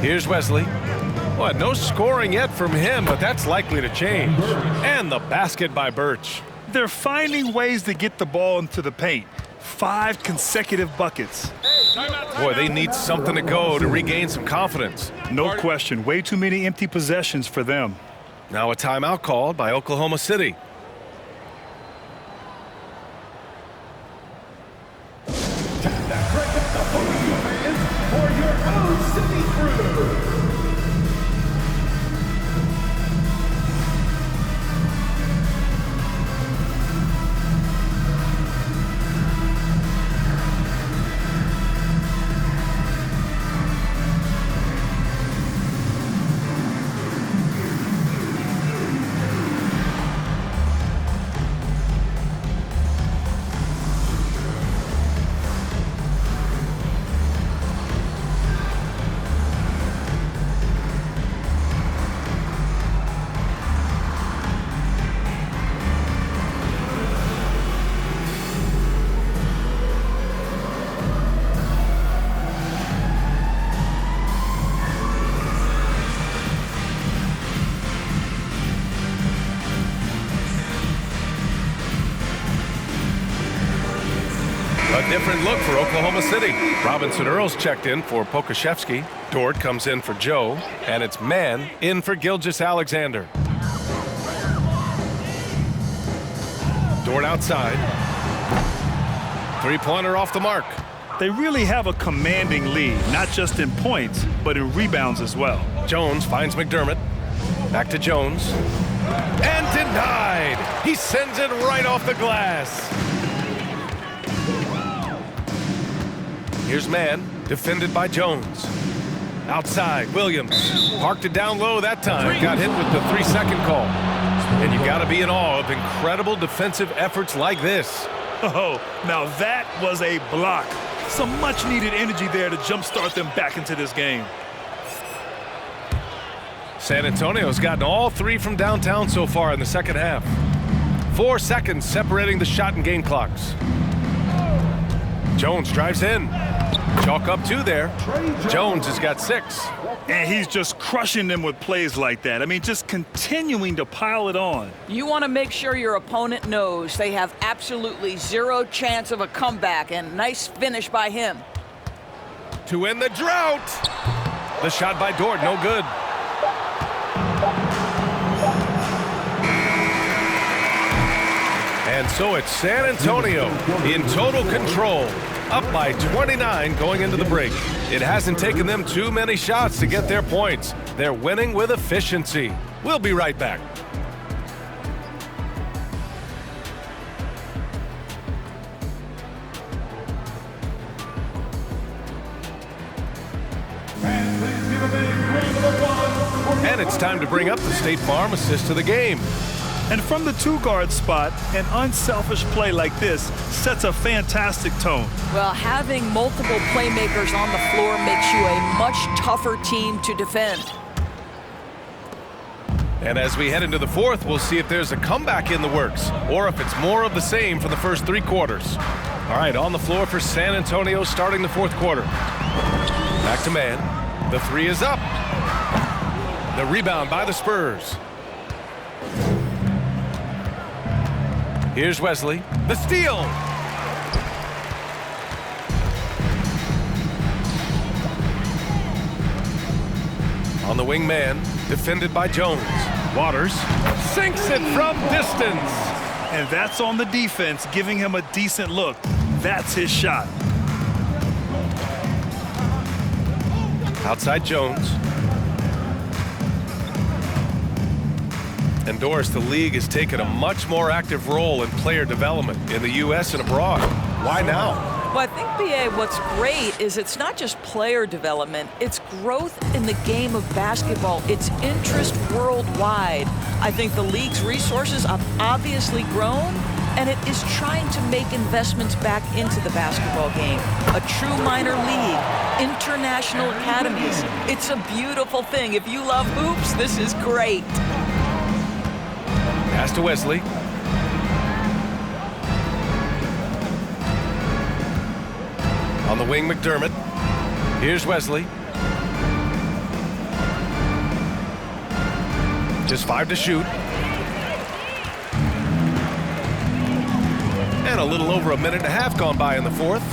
Here's Wesley. Well, no scoring yet from him, but that's likely to change. And the basket by Birch. They're finding ways to get the ball into the paint. 5 consecutive buckets. Boy, they need something to go to regain some confidence. No question. Way too many empty possessions for them. Now a timeout called by Oklahoma City. For your own city crew. A different look for Oklahoma City. Robinson Earls checked in for Pokashevsky. Dort comes in for Joe. And it's Mann in for Gilgeous-Alexander. Dort outside. Three-pointer off the mark. They really have a commanding lead, not just in points, but in rebounds as well. Jones finds McDermott. Back to Jones. And denied. He sends it right off the glass. Here's Mann, defended by Jones. Outside, Williams. Parked it down low that time. Got hit with the 3-second call. And you got to be in awe of incredible defensive efforts like this. Oh, now that was a block. Some much-needed energy there to jumpstart them back into this game. San Antonio's gotten all 3 from downtown so far in the second half. 4 seconds separating the shot and game clocks. Jones drives in. Chalk up 2 there. Jones has got 6. And he's just crushing them with plays like that. I mean, just continuing to pile it on. You want to make sure your opponent knows they have absolutely 0 chance of a comeback, and nice finish by him. To end the drought. The shot by Dort, no good. And so it's San Antonio in total control, up by 29 going into the break. It hasn't taken them too many shots to get their points. They're winning with efficiency. We'll be right back. And it's time to bring up the State Farm assist to the game. And from the 2-guard spot, an unselfish play like this sets a fantastic tone. Well, having multiple playmakers on the floor makes you a much tougher team to defend. And as we head into the fourth, we'll see if there's a comeback in the works or if it's more of the same for the first 3 quarters. All right, on the floor for San Antonio starting the fourth quarter. Back to Mann. The 3 is up. The rebound by the Spurs. Here's Wesley. The steal. On the wing man, defended by Jones. Waters sinks it from distance. And that's on the defense, giving him a decent look. That's his shot. Outside Jones. And Doris, the league has taken a much more active role in player development in the U.S. and abroad. Why now? Well, I think, B.A., what's great is it's not just player development, it's growth in the game of basketball. It's interest worldwide. I think the league's resources have obviously grown, and it is trying to make investments back into the basketball game. A true minor league, international academies. It's a beautiful thing. If you love hoops, this is great. Pass to Wesley. On the wing, McDermott. Here's Wesley. Just 5 to shoot. And a little over a minute and a half gone by in the fourth.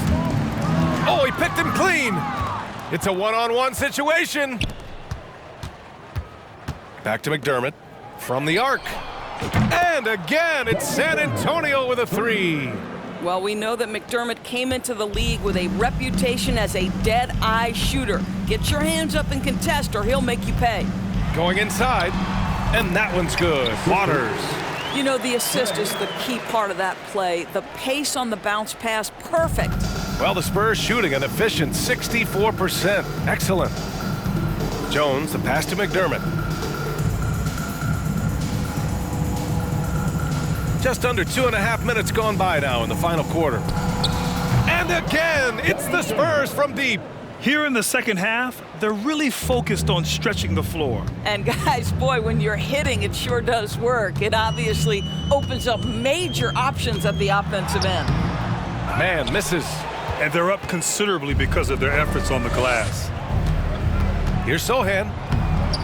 Oh, he picked him clean. It's a one-on-one situation. Back to McDermott from the arc. And again, it's San Antonio with a 3. Well, we know that McDermott came into the league with a reputation as a dead-eye shooter. Get your hands up and contest or he'll make you pay. Going inside, and that one's good. Waters. You know, the assist is the key part of that play. The pace on the bounce pass, perfect. Well, the Spurs shooting an efficient 64%. Excellent. Jones, the pass to McDermott. Just under 2.5 minutes gone by now in the final quarter. And again, it's the Spurs from deep. Here in the second half, they're really focused on stretching the floor. And guys, boy, when you're hitting, it sure does work. It obviously opens up major options at the offensive end. Man misses. And they're up considerably because of their efforts on the glass. Here's Sohan.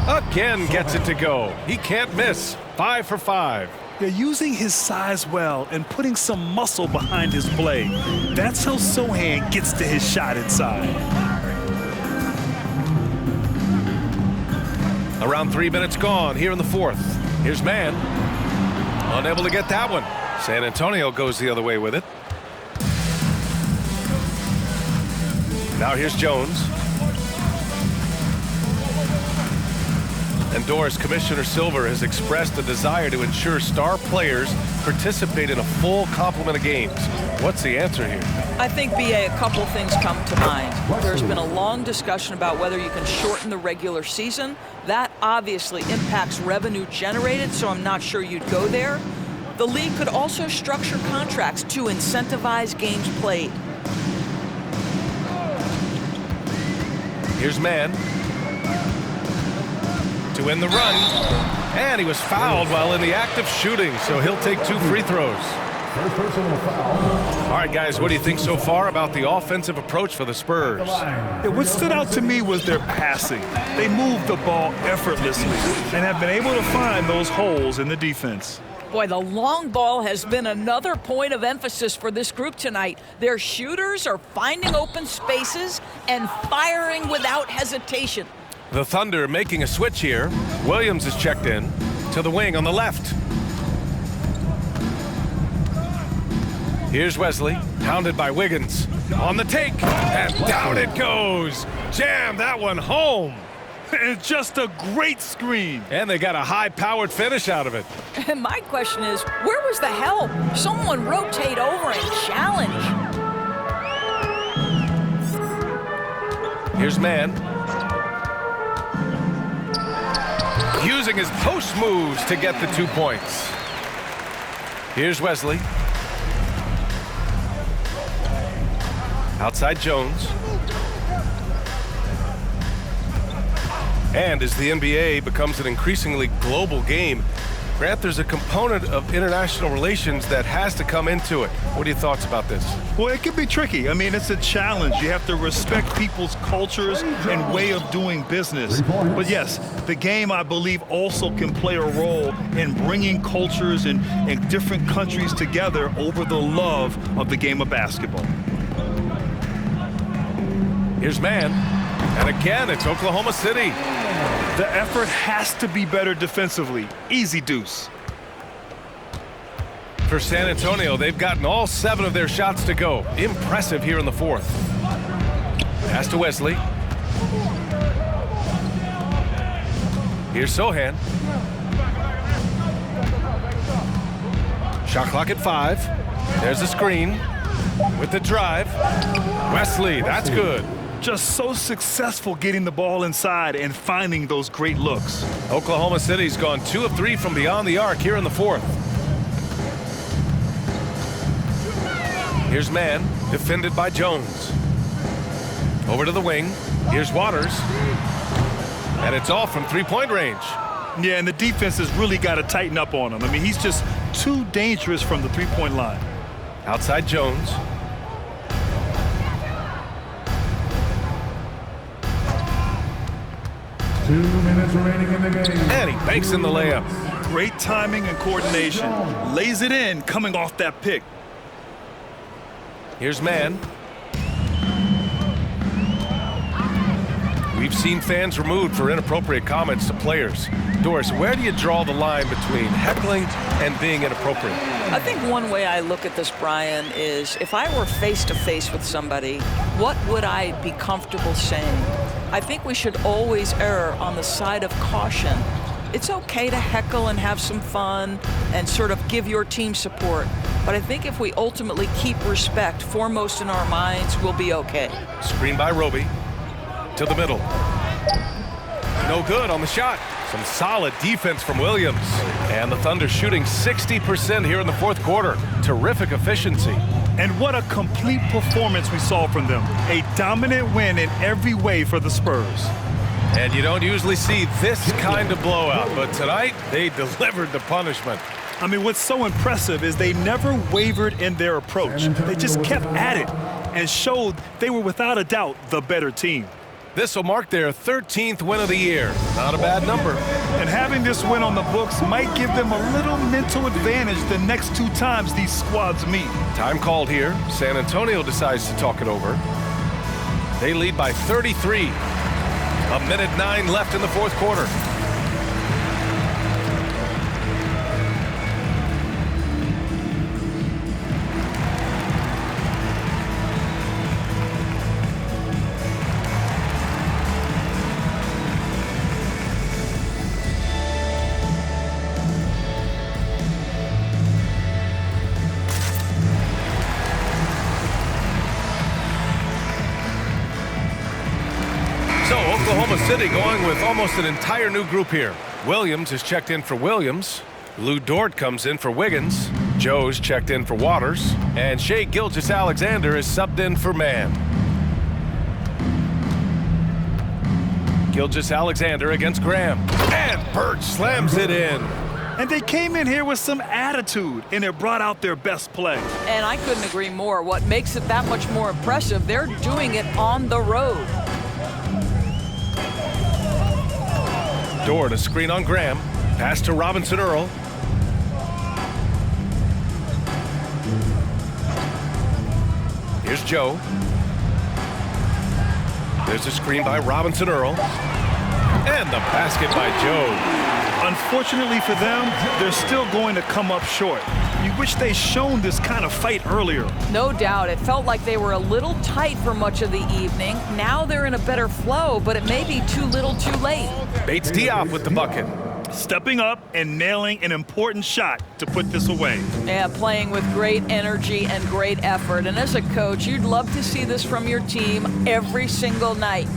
Again gets it to go. He can't miss. 5 for 5. They're using his size well and putting some muscle behind his play. That's how Sohan gets to his shot inside. Around 3 minutes gone here in the fourth. Here's Mann. Unable to get that one. San Antonio goes the other way with it. Now here's Jones. And Doris, Commissioner Silver has expressed a desire to ensure star players participate in a full complement of games. What's the answer here? I think, B.A., a couple things come to mind. There's been a long discussion about whether you can shorten the regular season. That obviously impacts revenue generated, so I'm not sure you'd go there. The league could also structure contracts to incentivize games played. Here's Mann to win the run, and he was fouled while in the act of shooting, so he'll take 2 free throws. All right, guys, what do you think so far about the offensive approach for the Spurs? Yeah, what stood out to me was their passing. They moved the ball effortlessly and have been able to find those holes in the defense. Boy, the long ball has been another point of emphasis for this group tonight. Their shooters are finding open spaces and firing without hesitation. The Thunder making a switch here. Williams is checked in to the wing on the left. Here's Wesley, hounded by Wiggins. On the take, and down it goes. Jam that one home. It's just a great screen. And they got a high-powered finish out of it. And my question is, where was the help? Someone rotate over and challenge. Here's Mann. Using his post moves to get the 2 points. Here's Wesley. Outside Jones. And as the NBA becomes an increasingly global game, Grant, there's a component of international relations that has to come into it. What are your thoughts about this? Well, it can be tricky. I mean, it's a challenge. You have to respect people's cultures and way of doing business. But yes, the game, I believe, also can play a role in bringing cultures and different countries together over the love of the game of basketball. Here's Mann. And again, it's Oklahoma City. The effort has to be better defensively. Easy deuce. For San Antonio, they've gotten all 7 of their shots to go. Impressive here in the fourth. Pass to Wesley. Here's Sohan. Shot clock at 5. There's the screen with the drive. Wesley, that's good. Just so successful getting the ball inside and finding those great looks. Oklahoma City's gone 2 of 3 from beyond the arc here in the fourth. Here's Mann, defended by Jones. Over to the wing. Here's Waters. And it's off from 3-point range. Yeah, and the defense has really got to tighten up on him. I mean, he's just too dangerous from the 3-point line. Outside Jones. 2 minutes remaining in the game. And he banks in the layup. Great timing and coordination. Lays it in coming off that pick. Here's man. We've seen fans removed for inappropriate comments to players. Doris, where do you draw the line between heckling and being inappropriate? I think one way I look at this, Brian, is if I were face-to-face with somebody, what would I be comfortable saying? I think we should always err on the side of caution. It's okay to heckle and have some fun and sort of give your team support. But I think if we ultimately keep respect foremost in our minds, we'll be okay. Screen by Roby. To the middle. No good on the shot. Some solid defense from Williams. And the Thunder shooting 60% here in the fourth quarter. Terrific efficiency. And what a complete performance we saw from them. A dominant win in every way for the Spurs. And you don't usually see this kind of blowout, but tonight they delivered the punishment. I mean, what's so impressive is they never wavered in their approach. They just kept at it and showed they were without a doubt the better team. This will mark their 13th win of the year. Not a bad number. And having this win on the books might give them a little mental advantage the next 2 times these squads meet. Time called here. San Antonio decides to talk it over. They lead by 33. 1:09 left in the fourth quarter. Oklahoma City going with almost an entire new group here. Williams is checked in for Williams. Lou Dort comes in for Wiggins. Joe's checked in for Waters. And Shai Gilgeous-Alexander is subbed in for Mann. Gilgeous-Alexander against Graham. And Birch slams it in. And they came in here with some attitude, and it brought out their best play. And I couldn't agree more. What makes it that much more impressive, they're doing it on the road. Dort, a screen on Graham. Pass to Robinson Earl. Here's Joe. There's a screen by Robinson Earl. And the basket by Joe. Unfortunately for them, they're still going to come up short. You wish they'd shown this kind of fight earlier. No doubt. It felt like they were a little tight for much of the evening. Now they're in a better flow, but it may be too little too late. Bates Diop with the bucket. Stepping up and nailing an important shot to put this away. Yeah, playing with great energy and great effort. And as a coach, you'd love to see this from your team every single night.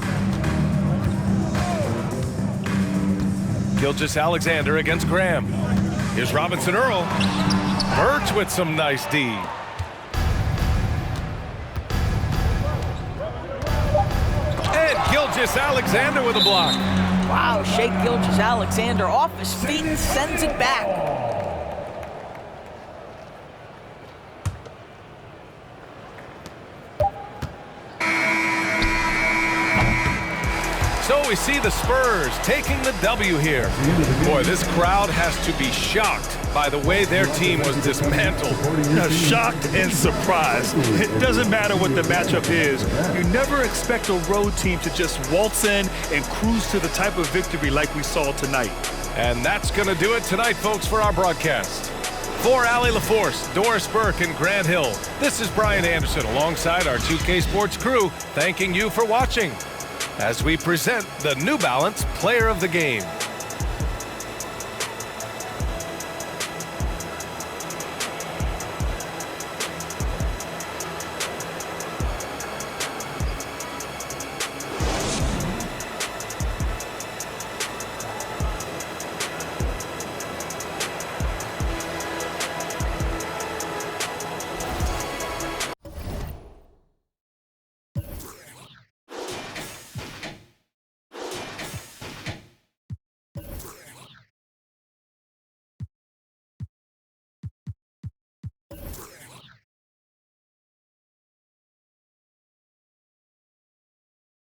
Gilgeous-Alexander against Graham. Here's Robinson Earl. Birch with some nice D. And Gilgeous-Alexander with a block. Wow, Shai Gilgeous-Alexander off his feet and sends it back. So we see the Spurs taking the W here. Boy, this crowd has to be shocked by the way their team was dismantled. Shocked and surprised. It doesn't matter what the matchup is. You never expect a road team to just waltz in and cruise to the type of victory like we saw tonight. And that's going to do it tonight, folks, for our broadcast. For Allie LaForce, Doris Burke, and Grant Hill, this is Brian Anderson alongside our 2K Sports crew, thanking you for watching as we present the New Balance Player of the Game.